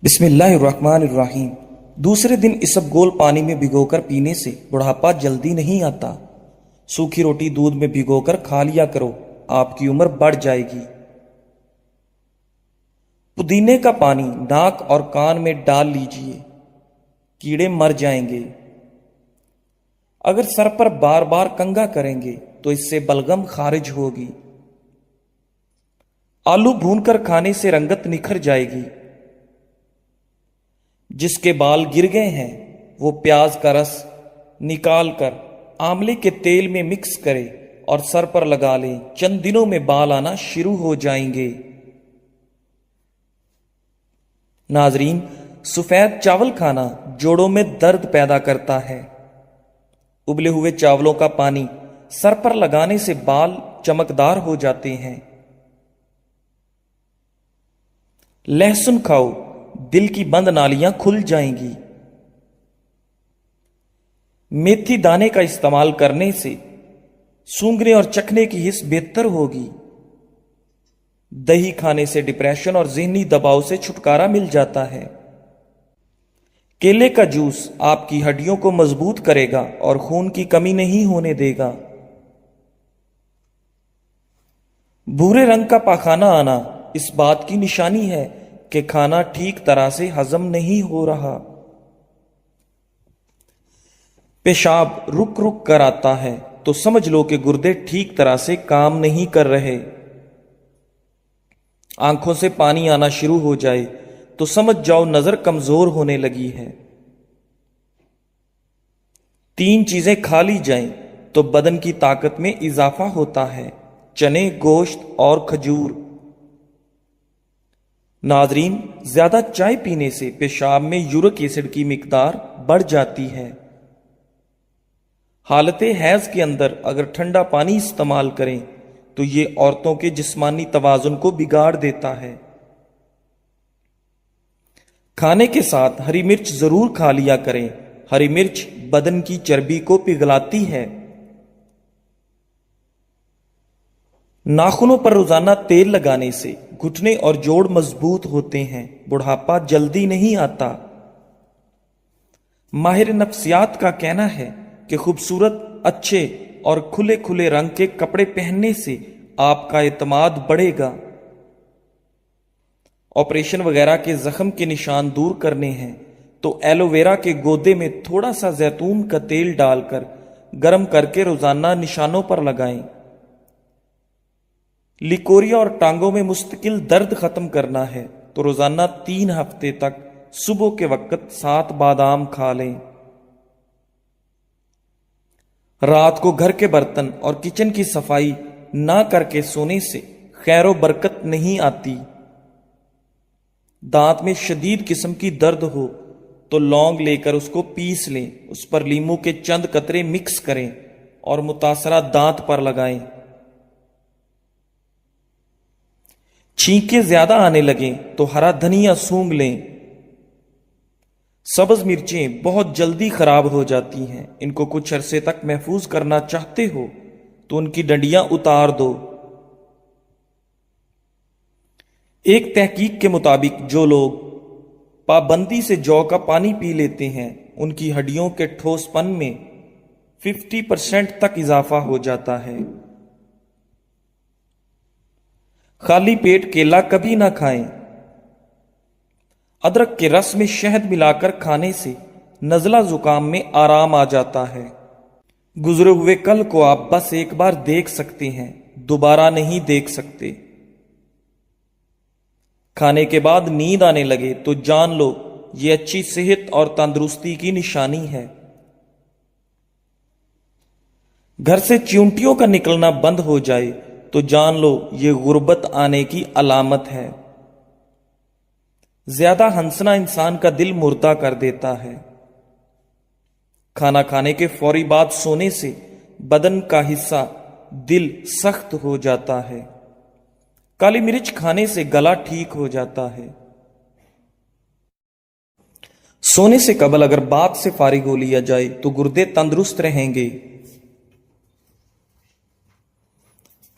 بسم اللہ الرحمن الرحیم۔ دوسرے دن اسبگول پانی میں بھگو کر پینے سے بڑھاپا جلدی نہیں آتا۔ سوکھی روٹی دودھ میں بھگو کر کھا لیا کرو، آپ کی عمر بڑھ جائے گی۔ پودینے کا پانی ناک اور کان میں ڈال لیجئے، کیڑے مر جائیں گے۔ اگر سر پر بار بار کنگھا کریں گے تو اس سے بلغم خارج ہوگی۔ آلو بھون کر کھانے سے رنگت نکھر جائے گی۔ جس کے بال گر گئے ہیں وہ پیاز کا رس نکال کر آملے کے تیل میں مکس کرے اور سر پر لگا لیں، چند دنوں میں بال آنا شروع ہو جائیں گے۔ ناظرین، سفید چاول کھانا جوڑوں میں درد پیدا کرتا ہے۔ ابلے ہوئے چاولوں کا پانی سر پر لگانے سے بال چمکدار ہو جاتے ہیں۔ لہسن کھاؤ، دل کی بند نالیاں کھل جائیں گی۔ میتھی دانے کا استعمال کرنے سے سونگھنے اور چکھنے کی حس بہتر ہوگی۔ دہی کھانے سے ڈپریشن اور ذہنی دباؤ سے چھٹکارا مل جاتا ہے۔ کیلے کا جوس آپ کی ہڈیوں کو مضبوط کرے گا اور خون کی کمی نہیں ہونے دے گا۔ بھورے رنگ کا پاخانہ آنا اس بات کی نشانی ہے کہ کھانا ٹھیک طرح سے ہضم نہیں ہو رہا۔ پیشاب رک رک کر آتا ہے تو سمجھ لو کہ گردے ٹھیک طرح سے کام نہیں کر رہے۔ آنکھوں سے پانی آنا شروع ہو جائے تو سمجھ جاؤ نظر کمزور ہونے لگی ہے۔ 3 چیزیں کھا لی جائیں تو بدن کی طاقت میں اضافہ ہوتا ہے: چنے، گوشت اور کھجور۔ ناظرین، زیادہ چائے پینے سے پیشاب میں یورک ایسڈ کی مقدار بڑھ جاتی ہے۔ حالت حیض کے اندر اگر ٹھنڈا پانی استعمال کریں تو یہ عورتوں کے جسمانی توازن کو بگاڑ دیتا ہے۔ کھانے کے ساتھ ہری مرچ ضرور کھا لیا کریں۔ ہری مرچ بدن کی چربی کو پگھلاتی ہے۔ ناخنوں پر روزانہ تیل لگانے سے گھٹنے اور جوڑ مضبوط ہوتے ہیں، بڑھاپا جلدی نہیں آتا۔ ماہر نفسیات کا کہنا ہے کہ خوبصورت، اچھے اور کھلے کھلے رنگ کے کپڑے پہننے سے آپ کا اعتماد بڑھے گا۔ آپریشن وغیرہ کے زخم کے نشان دور کرنے ہیں تو ایلو ویرا کے گودے میں تھوڑا سا زیتون کا تیل ڈال کر گرم کر کے روزانہ نشانوں پر لگائیں۔ لیکوریا اور ٹانگوں میں مستقل درد ختم کرنا ہے تو روزانہ 3 ہفتے تک صبح کے وقت 7 بادام کھا لیں۔ رات کو گھر کے برتن اور کچن کی صفائی نہ کر کے سونے سے خیر و برکت نہیں آتی۔ دانت میں شدید قسم کی درد ہو تو لونگ لے کر اس کو پیس لیں، اس پر لیموں کے چند قطرے مکس کریں اور متاثرہ دانت پر لگائیں۔ چھینکیں زیادہ آنے لگیں تو ہرا دھنیا سونگھ لیں۔ سبز مرچیں بہت جلدی خراب ہو جاتی ہیں، ان کو کچھ عرصے تک محفوظ کرنا چاہتے ہو تو ان کی ڈنڈیاں اتار دو۔ ایک تحقیق کے مطابق جو لوگ پابندی سے جو کا پانی پی لیتے ہیں ان کی ہڈیوں کے ٹھوس پن میں 50% تک اضافہ ہو جاتا ہے۔ خالی پیٹ کیلا کبھی نہ کھائیں۔ ادرک کے رس میں شہد ملا کر کھانے سے نزلہ زکام میں آرام آ جاتا ہے۔ گزرے ہوئے کل کو آپ بس ایک بار دیکھ سکتے ہیں، دوبارہ نہیں دیکھ سکتے۔ کھانے کے بعد نیند آنے لگے تو جان لو یہ اچھی صحت اور تندرستی کی نشانی ہے۔ گھر سے چیونٹیوں کا نکلنا بند ہو جائے تو جان لو یہ غربت آنے کی علامت ہے۔ زیادہ ہنسنا انسان کا دل مردہ کر دیتا ہے۔ کھانا کھانے کے فوری بعد سونے سے بدن کا حصہ دل سخت ہو جاتا ہے۔ کالی مرچ کھانے سے گلا ٹھیک ہو جاتا ہے۔ سونے سے قبل اگر بات سے فارغ ہو لیا جائے تو گردے تندرست رہیں گے۔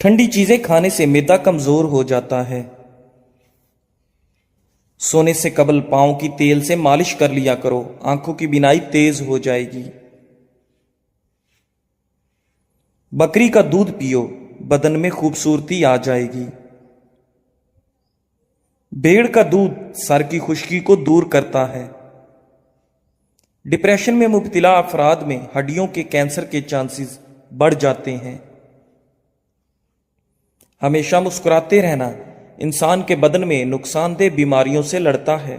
ٹھنڈی چیزیں کھانے سے معدہ کمزور ہو جاتا ہے۔ सोने से कबल पांव की तेल से मालिश कर लिया करो, आंखों की बिनाई तेज हो जाएगी। बकरी का दूध पियो, बदन में खूबसूरती आ जाएगी। भेड़ का दूध सर की खुश्की को दूर करता है। डिप्रेशन में मुब्तला अफराद में हड्डियों के कैंसर के चांसेस बढ़ जाते हैं। हमेशा मुस्कुराते रहना इंसान के बदन में नुकसानदेह बीमारियों से लड़ता है।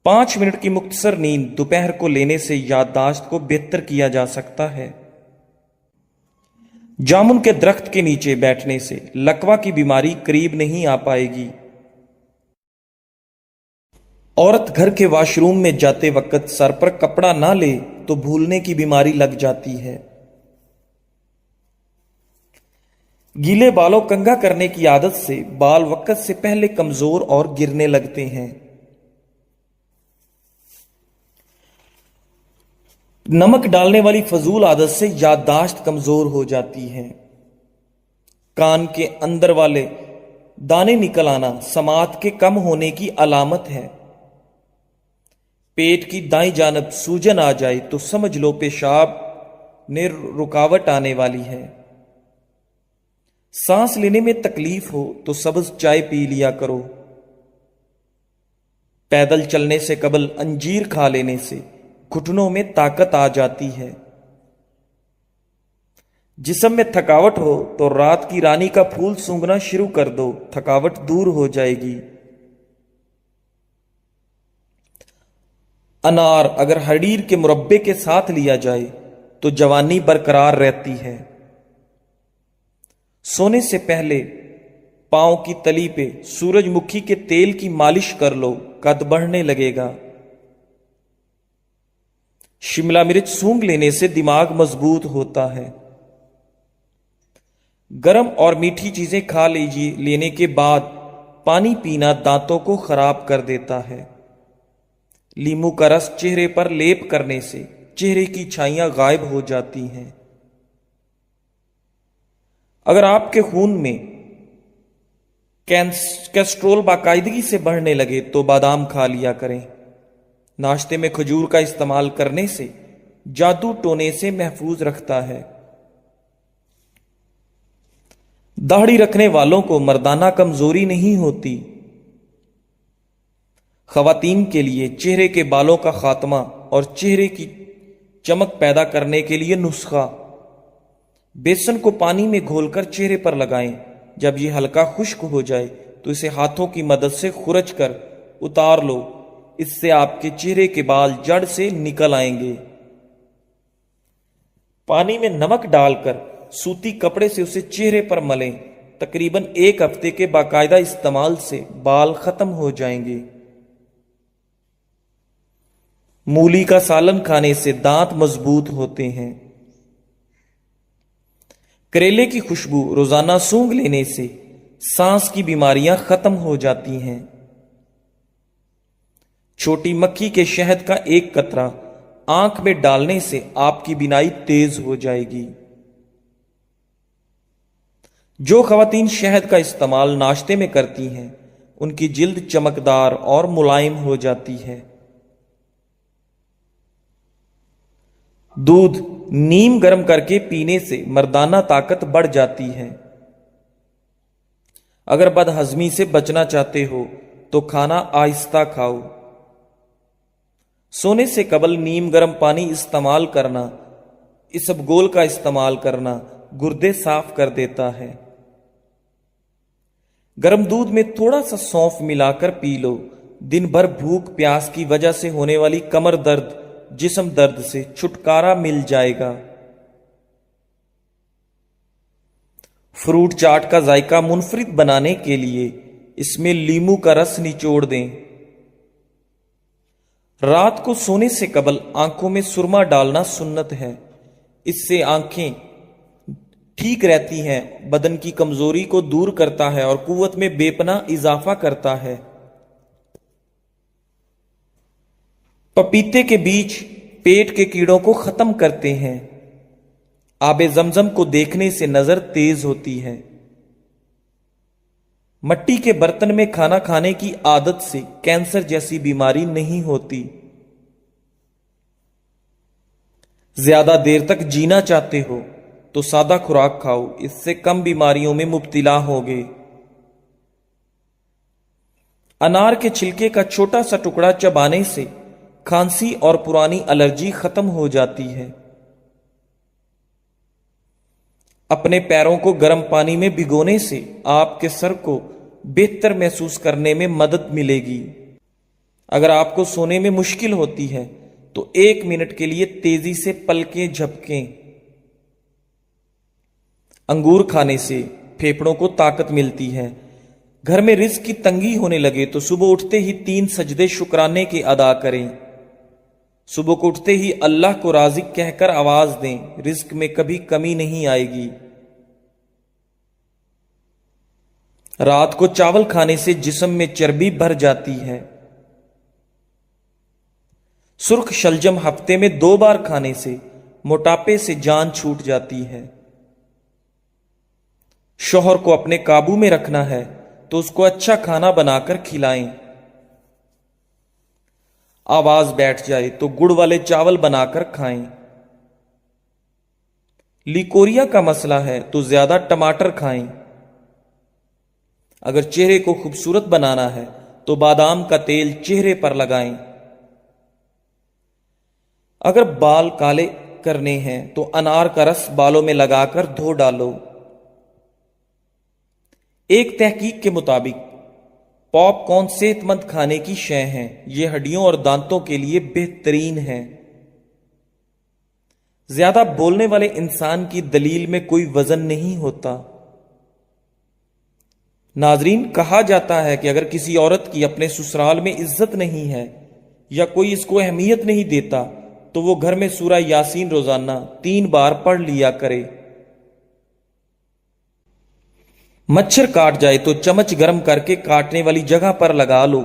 5 मिनट की मुख्तसर नींद दोपहर को लेने से याददाश्त को बेहतर किया जा सकता है। जामुन के दरख्त के नीचे बैठने से लकवा की बीमारी करीब नहीं आ पाएगी। औरत घर के वॉशरूम में जाते वक्त सर पर कपड़ा ना ले तो भूलने की बीमारी लग जाती है। गीले बालों कंघा करने की आदत से बाल वक्त से पहले कमजोर और गिरने लगते हैं। नमक डालने वाली फजूल आदत से याददाश्त कमजोर हो जाती है। कान के अंदर वाले दाने निकल आना समात के कम होने की अलामत है। पेट की दाईं जानब सूजन आ जाए तो समझ लो पेशाब में रुकावट आने वाली है। सांस लेने में तकलीफ हो तो सब्ज चाय पी लिया करो। पैदल चलने से कबल अंजीर खा लेने से घुटनों में ताकत आ जाती है। जिस्म में थकावट हो तो रात की रानी का फूल सूंघना शुरू कर दो, थकावट दूर हो जाएगी। अनार अगर हरीर के मुरब्बे के साथ लिया जाए तो जवानी बरकरार रहती है। सोने से पहले पांव की तली पे सूरजमुखी के तेल की मालिश कर लो, कद बढ़ने लगेगा। शिमला मिर्च सूंघ लेने से दिमाग मजबूत होता है। गर्म और मीठी चीजें खा लीजिए, लेने के बाद पानी पीना दांतों को खराब कर देता है। लींबू का रस चेहरे पर लेप करने से चेहरे की छाइयां गायब हो जाती हैं। अगर आपके खून में कैस्ट्रोल बाकायदगी से बढ़ने लगे तो बादाम खा लिया करें। नाश्ते में खजूर का इस्तेमाल करने से जादू टोने से महफूज रखता है। दाढ़ी रखने वालों को मर्दाना कमजोरी नहीं होती। खवातीन के लिए चेहरे के बालों का खात्मा और चेहरे की चमक पैदा करने के लिए नुस्खा। बेसन को पानी में घोलकर चेहरे पर लगाएं। जब यह हल्का खुश्क हो जाए तो इसे हाथों की मदद से खुरच कर उतार लो। इससे आपके चेहरे के बाल जड़ से निकल आएंगे। पानी में नमक डालकर सूती कपड़े से उसे चेहरे पर मलें। तकरीबन 1 हफ्ते के बाकायदा इस्तेमाल से बाल खत्म हो जाएंगे। मूली का सालन खाने से दांत मजबूत होते हैं। करेले की खुशबू रोजाना सूंघ लेने से सांस की बीमारियां खत्म हो जाती हैं। छोटी मक्खी के शहद का 1 कतरा आंख में डालने से आपकी बिनाई तेज हो जाएगी। जो खवातीन शहद का इस्तेमाल नाश्ते में करती हैं उनकी जिल्द चमकदार और मुलायम हो जाती है। दूध नीम गर्म करके पीने से मर्दाना ताकत बढ़ जाती है। अगर बदहजमी से बचना चाहते हो तो खाना आहिस्ता खाओ। सोने से कबल नीम गर्म पानी इस्तेमाल करना, इसबगोल का इस्तेमाल करना गुर्दे साफ कर देता है। गर्म दूध में थोड़ा सा सौंफ मिलाकर पी लो। दिन भर भूख प्यास की वजह से होने वाली कमर दर्द, जिस्म दर्द से छुटकारा मिल जाएगा। फ्रूट चाट का जायका मुनफरिद बनाने के लिए इसमें लींबू का रस निचोड़ दें। रात को सोने से कबल आंखों में सुरमा डालना सुन्नत है। इससे आंखें ठीक रहती हैं, बदन की कमजोरी को दूर करता है और कुव्वत में बेपनाह इजाफा करता है। पपीते के बीज पेट के कीड़ों को खत्म करते हैं। आबे जमजम को देखने से नजर तेज होती है। मट्टी के बर्तन में खाना खाने की आदत से कैंसर जैसी बीमारी नहीं होती। ज्यादा देर तक जीना चाहते हो तो सादा खुराक खाओ, इससे कम बीमारियों में मुब्तला होगे। अनार के छिलके का छोटा सा टुकड़ा चबाने से खांसी और पुरानी एलर्जी खत्म हो जाती है। अपने पैरों को गर्म पानी में भिगोने से आपके सर को बेहतर महसूस करने में मदद मिलेगी। अगर आपको सोने में मुश्किल होती है तो 1 मिनट के लिए तेजी से पलकें झपकें। अंगूर खाने से फेफड़ों को ताकत मिलती है। घर में रिज्क की तंगी होने लगे तो सुबह उठते ही 3 सजदे शुक्राने के अदा करें। सुबह को उठते ही अल्लाह को राज़िक कहकर आवाज दें, रिज्क में कभी कमी नहीं आएगी। रात को चावल खाने से जिस्म में चर्बी भर जाती है। सुर्ख शलजम हफ्ते में 2 बार खाने से मोटापे से जान छूट जाती है। शौहर को अपने काबू में रखना है तो उसको अच्छा खाना बनाकर खिलाएं। आवाज बैठ जाए तो गुड़ वाले चावल बनाकर खाएं। लिकोरिया का मसला है तो ज्यादा टमाटर खाएं। अगर चेहरे को खूबसूरत बनाना है तो बादाम का तेल चेहरे पर लगाएं। अगर बाल काले करने हैं तो अनार का रस बालों में लगाकर धो डालो। एक तहकीक के मुताबिक पॉपकॉर्न सेहतमंद खाने की शय है। ये हड्डियों और दांतों के लिए बेहतरीन है। ज्यादा बोलने वाले इंसान की दलील में कोई वजन नहीं होता। नाजरीन, कहा जाता है कि अगर किसी औरत की अपने ससुराल में इज्जत नहीं है या कोई इसको अहमियत नहीं देता तो वो घर में सूरा यासीन रोजाना 3 बार पढ़ लिया करे। मच्छर काट जाए तो चम्मच गर्म करके काटने वाली जगह पर लगा लो।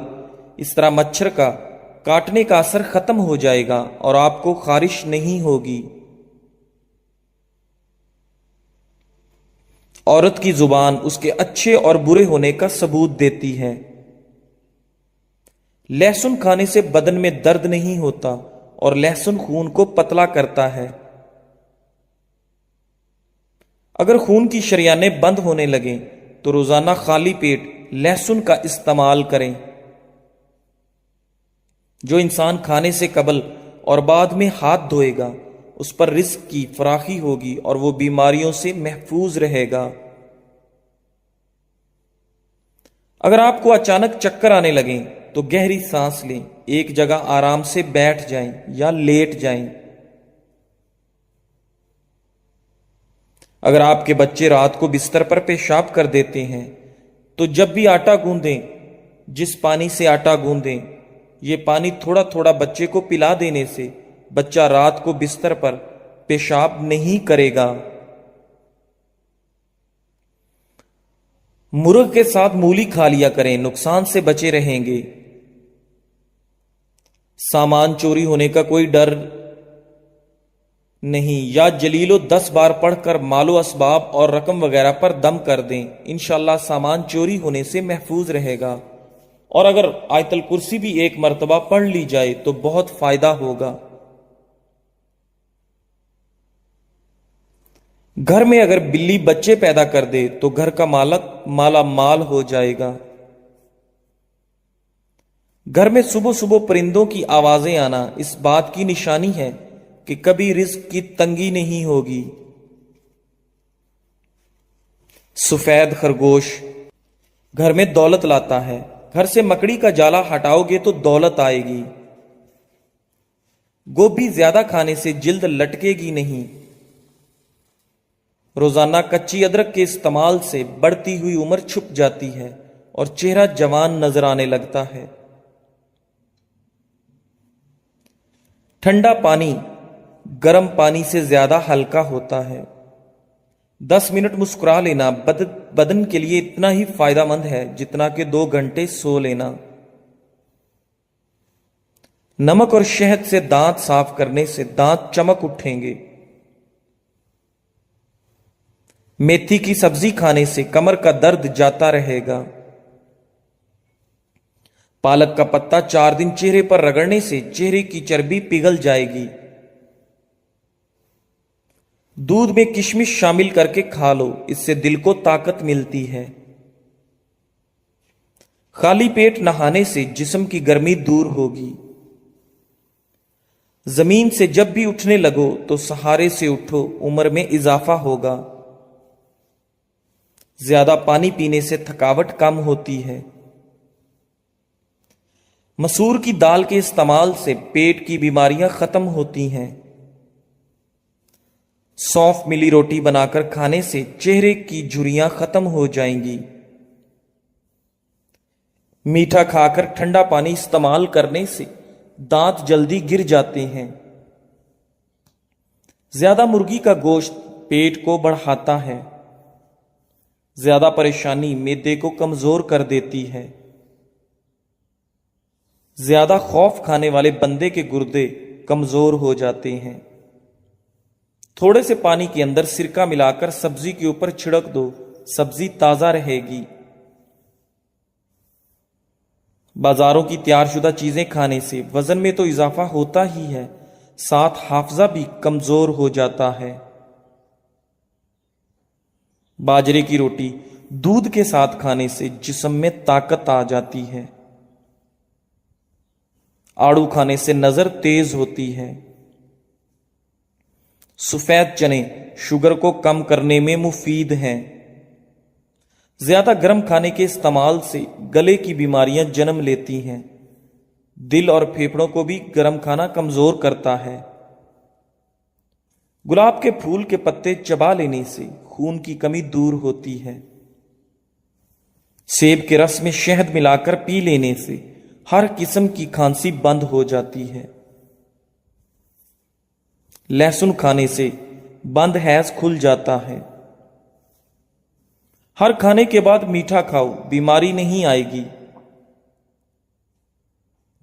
इस तरह मच्छर का काटने का असर खत्म हो जाएगा और आपको खारिश नहीं होगी। औरत की जुबान उसके अच्छे और बुरे होने का सबूत देती है। लहसुन खाने से बदन में दर्द नहीं होता और लहसुन खून को पतला करता है। अगर खून की शरियानें बंद होने लगें तो रोजाना खाली पेट लहसुन का इस्तेमाल करें। जो इंसान खाने से कबल और बाद में हाथ धोएगा उस पर रिस्क की फराखी होगी और वो बीमारियों से महफूज रहेगा। अगर आपको अचानक चक्कर आने लगें तो गहरी सांस लें, एक जगह आराम से बैठ जाएं या लेट जाएं। अगर आपके बच्चे रात को बिस्तर पर पेशाब कर देते हैं तो जब भी आटा गूंदें, जिस पानी से आटा गूंदें, ये पानी थोड़ा थोड़ा बच्चे को पिला देने से बच्चा रात को बिस्तर पर पेशाब नहीं करेगा। मुर्ग के साथ मूली खा लिया करें, नुकसान से बचे रहेंगे। सामान चोरी होने का कोई डर नहीं। या जलीलो 10 बार पढ़कर मालो असबाब और रकम वगैरह पर दम कर दें, इंशाल्लाह सामान चोरी होने से महफूज रहेगा। और अगर आयतल कुर्सी भी 1 मर्तबा पढ़ ली जाए तो बहुत फायदा होगा। घर में अगर बिल्ली बच्चे पैदा कर दे तो घर का मालक माला माल हो जाएगा। घर में सुबह सुबह परिंदों की आवाजें आना इस बात की निशानी है कि कभी रिज्क की तंगी नहीं होगी। सफेद खरगोश घर में दौलत लाता है। घर से मकड़ी का जाला हटाओगे तो दौलत आएगी। गोभी ज्यादा खाने से जिल्द लटकेगी नहीं। रोजाना कच्ची अदरक के इस्तेमाल से बढ़ती हुई उम्र छुप जाती है और चेहरा जवान नजर आने लगता है। ठंडा पानी गर्म पानी से ज्यादा हल्का होता है। 10 मिनट मुस्कुरा लेना बदन के लिए इतना ही फायदेमंद है जितना कि 2 घंटे सो लेना। नमक और शहद से दांत साफ करने से दांत चमक उठेंगे। मेथी की सब्जी खाने से कमर का दर्द जाता रहेगा। पालक का पत्ता 4 दिन चेहरे पर रगड़ने से चेहरे की चर्बी पिघल जाएगी। दूध में किशमिश शामिल करके खा लो, इससे दिल को ताकत मिलती है। खाली पेट नहाने से जिस्म की गर्मी दूर होगी। जमीन से जब भी उठने लगो तो सहारे से उठो, उम्र में इजाफा होगा। ज्यादा पानी पीने से थकावट कम होती है। मसूर की दाल के इस्तेमाल से पेट की बीमारियां खत्म होती हैं। सौंफ मिली रोटी बनाकर खाने से चेहरे की झुर्रियां खत्म हो जाएंगी। मीठा खाकर ठंडा पानी इस्तेमाल करने से दांत जल्दी गिर जाते हैं। ज्यादा मुर्गी का गोश्त पेट को बढ़ाता है। ज्यादा परेशानी मैदे को कमजोर कर देती है। ज्यादा खौफ खाने वाले बंदे के गुर्दे कमजोर हो जाते हैं। थोड़े से पानी के अंदर सिरका मिलाकर सब्जी के ऊपर छिड़क दो, सब्जी ताजा रहेगी। बाजारों की तैयारशुदा चीजें खाने से वजन में तो इजाफा होता ही है, साथ हाफजा भी कमजोर हो जाता है। बाजरे की रोटी दूध के साथ खाने से जिस्म में ताकत आ जाती है। आड़ू खाने से नजर तेज होती है। सफेद चने शुगर को कम करने में मुफीद हैं। ज्यादा गर्म खाने के इस्तेमाल से गले की बीमारियां जन्म लेती हैं। दिल और फेफड़ों को भी गर्म खाना कमजोर करता है। गुलाब के फूल के पत्ते चबा लेने से खून की कमी दूर होती है। सेब के रस में शहद मिलाकर पी लेने से हर किस्म की खांसी बंद हो जाती है। लहसुन खाने से बंद हैज खुल जाता है। हर खाने के बाद मीठा खाओ, बीमारी नहीं आएगी।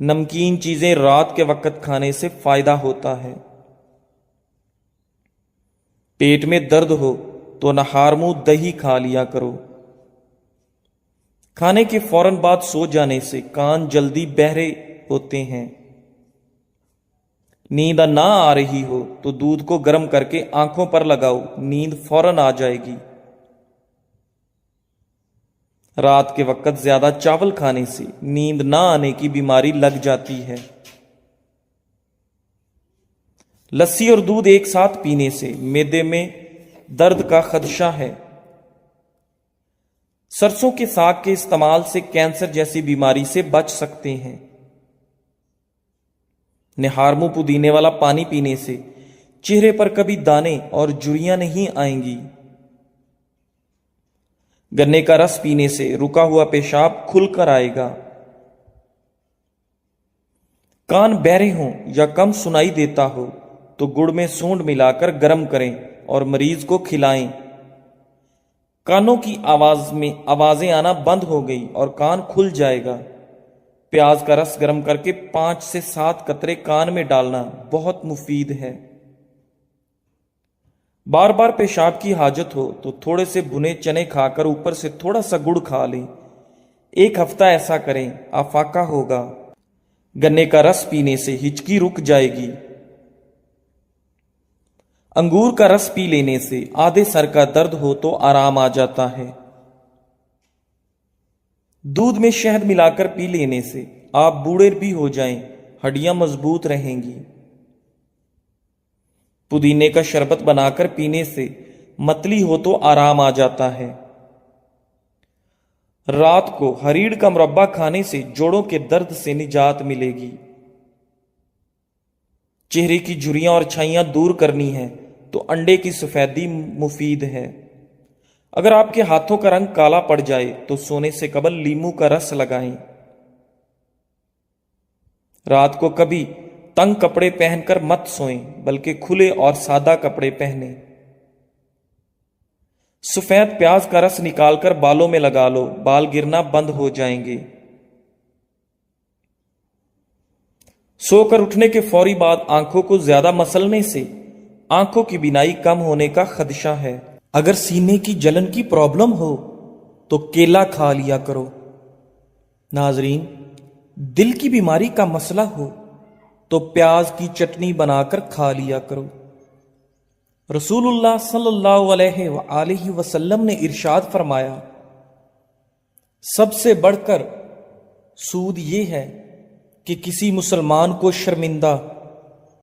नमकीन चीजें रात के वक्त खाने से फायदा होता है। पेट में दर्द हो तो नहार मुंह दही खा लिया करो। खाने के फौरन बाद सो जाने से कान जल्दी बहरे होते हैं। नींद ना आ रही हो तो दूध को गर्म करके आंखों पर लगाओ, नींद फौरन आ जाएगी। रात के वक्त ज्यादा चावल खाने से नींद ना आने की बीमारी लग जाती है। लस्सी और दूध एक साथ पीने से मैदे में दर्द का खदशा है। सरसों के साग के इस्तेमाल से कैंसर जैसी बीमारी से बच सकते हैं। निहारमू पुदीने वाला पानी पीने से चेहरे पर कभी दाने और झुर्रियां नहीं आएंगी। गन्ने का रस पीने से रुका हुआ पेशाब खुलकर आएगा। कान बहरे हों या कम सुनाई देता हो तो गुड़ में सूंड मिलाकर गर्म करें और मरीज को खिलाएं। कानों की आवाजें आना बंद हो गई और कान खुल जाएगा। प्याज का रस गर्म करके 5 से 7 कतरे कान में डालना बहुत मुफीद है। बार बार पेशाब की हाजत हो तो थोड़े से भुने चने खाकर ऊपर से थोड़ा सा गुड़ खा लें। 1 हफ्ता ऐसा करें, आफाका होगा। गन्ने का रस पीने से हिचकी रुक जाएगी। अंगूर का रस पी लेने से आधे सर का दर्द हो तो आराम आ जाता है। दूध में शहद मिलाकर पी लेने से आप बूढ़े भी हो जाएं, हड्डियां मजबूत रहेंगी। पुदीने का शरबत बनाकर पीने से मतली हो तो आराम आ जाता है। रात को हरीड़ का मुरब्बा खाने से जोड़ों के दर्द से निजात मिलेगी। चेहरे की झुर्रियां और छाइयां दूर करनी है तो अंडे की सफेदी मुफीद है। अगर आपके हाथों का रंग काला पड़ जाए तो सोने से कबल लीमू का रस लगाएं। रात को कभी तंग कपड़े पहनकर मत सोएं, बल्कि खुले और सादा कपड़े पहने। सफेद प्याज का रस निकालकर बालों में लगा लो, बाल गिरना बंद हो जाएंगे। सोकर उठने के फौरी बाद आंखों को ज्यादा मसलने से आंखों की बीनाई कम होने का खदशा है। अगर सीने की जलन की प्रॉब्लम हो तो केला खा लिया करो। नाजरीन, دل کی بیماری کا مسئلہ ہو تو پیاز کی چٹنی بنا کر کھا لیا کرو۔ رسول اللہ صلی اللہ علیہ وآلہ وسلم نے ارشاد فرمایا، سب سے بڑھ کر سود یہ ہے کہ کسی مسلمان کو شرمندہ